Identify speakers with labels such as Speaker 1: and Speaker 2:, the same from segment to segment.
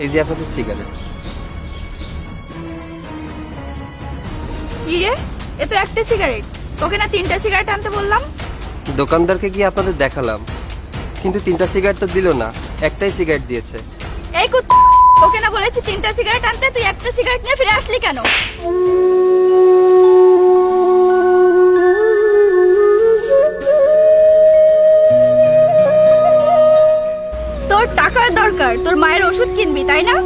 Speaker 1: এই যে আপনাদের সিগারেট।
Speaker 2: কি রে, এ তো একটা সিগারেট, তোকে না 3টা সিগারেট আনতে বললাম।
Speaker 1: দোকানদারকে গিয়ে আপনাদের দেখালাম, কিন্তু 3টা সিগারেট তো দিল না, একটাই সিগারেট দিয়েছে।
Speaker 2: এই তোকে না বলেছি 3টা সিগারেট আনতে, তুই একটা সিগারেট নিয়ে ফিরে আসলি কেন? তোর টাকার দরকার, তোর মায়ের ওষুধ কিনবি তাই না?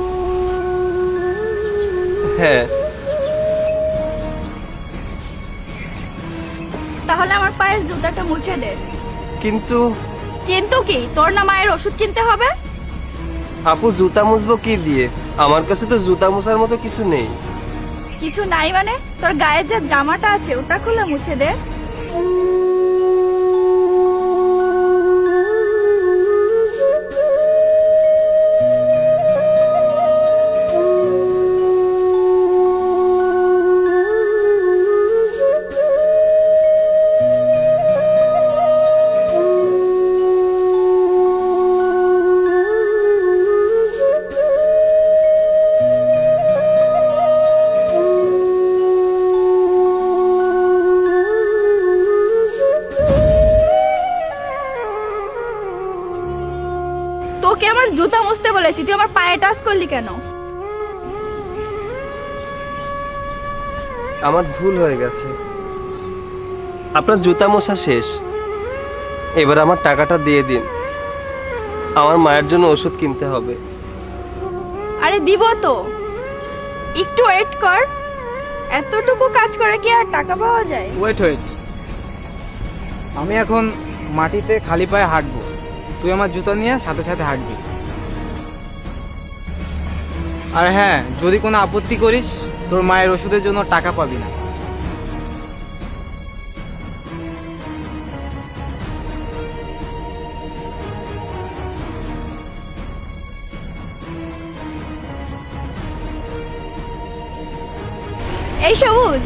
Speaker 1: হ্যাঁ।
Speaker 2: তাহলে আমার পায়ের জুতাটা মুছে দে।
Speaker 1: কিন্তু
Speaker 2: কিন্তু কি, তোর না মায়ের ওষুধ কিনতে হবে?
Speaker 1: আপু জুতা মুছবো কি দিয়ে? আমার কাছে তো জুতা মোছার মতো কিছু নেই।
Speaker 2: কিছু নাই মানে? তোর গায়ে যে জামাটা আছে ওটা খুলে মুছে দে। তোকে আমার জুতা মুছতে বলেছি, তুই আমার পায়ে টাচ করলি কেন?
Speaker 1: আমার ভুল হয়ে গেছে। আপনার জুতা মোছা শেষ, এবার আমার টাকাটা দিয়ে দিন, আমার মায়ের জন্য ওষুধ কিনতে হবে।
Speaker 2: আরে দিব তো, একটু ওয়েট কর। এতটুকু কাজ করে কি আর টাকা পাওয়া যায়?
Speaker 3: ওয়েট, আমি এখন মাটিতে খালি পায়ে হাঁটবো, তুই আমার জুতা নিয়ে সাথে সাথে হাঁটবি। আর হ্যাঁ, যদি কোনো আপত্তি করিস তোর মায়ের ওষুধের জন্য টাকা পাবি না।
Speaker 2: এই সবুজ,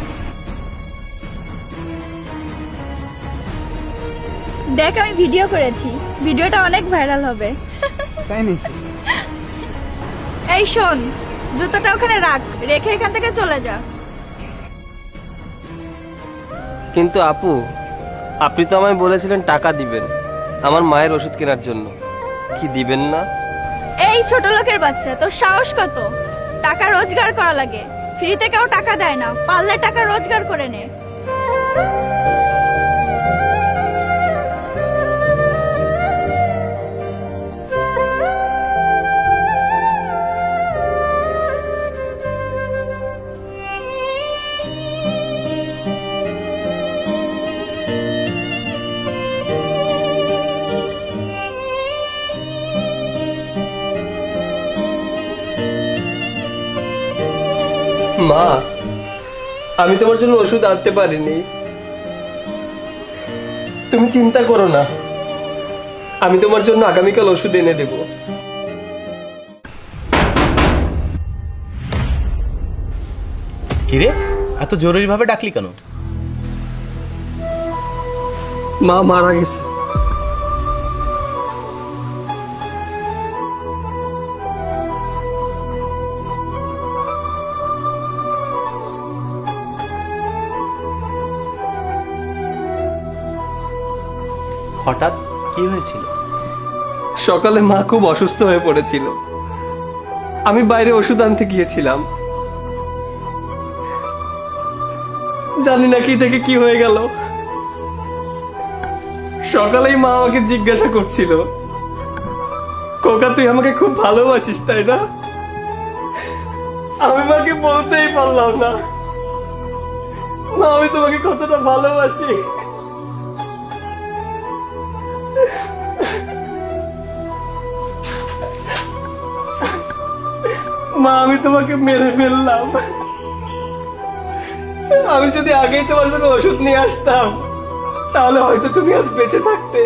Speaker 2: দেখ আমি ভিডিও করেছি, ভিডিওটা অনেক ভাইরাল হবে।
Speaker 3: তাই নাকি?
Speaker 2: এই শোন, জুতোটা ওখানে রাখ, রেখে এখান থেকে চলে যা।
Speaker 1: কিন্তু আপু, আপনি তো আমায় বলেছিলেন টাকা দিবেন আমার মায়ের ওষুধ কেনার জন্য, কি দিবেন না?
Speaker 2: এই ছোট লোকের বাচ্চা, তোর সাহস কত? টাকা রোজগার করা লাগে, ফ্রিতে কেউ টাকা দেয় না, পারলে টাকা রোজগার করে নে।
Speaker 1: মা, আমি তোমার জন্য ওষুধ আনতে পারিনি, তুমি চিন্তা করো না, আমি তোমার জন্য আগামীকাল ওষুধ এনে দেব।
Speaker 4: কিরে, এত জরুরি ভাবে ডাকলি কেন?
Speaker 1: মা মারা গেছে।
Speaker 4: হঠাৎ কি হয়েছিল?
Speaker 1: সকালে মা খুব অসুস্থ হয়ে পড়েছিল, আমি বাইরে ওষুধ আনতে গিয়েছিলাম, জানি না কি থেকে কি হয়ে গেল। সকালেই মা আমাকে জিজ্ঞাসা করছিল, কোকা তুই আমাকে খুব ভালোবাসিস তাই না? আমি মাকে বলতেই পারলাম না, মা আমি তোমাকে কতটা ভালোবাসি। মা আমি তোমাকে মেরে ফেললাম, আমি যদি আগেই তোমার জন্য ওষুধ নিয়ে আসতাম তাহলে হয়তো তুমি আজ বেঁচে থাকতে।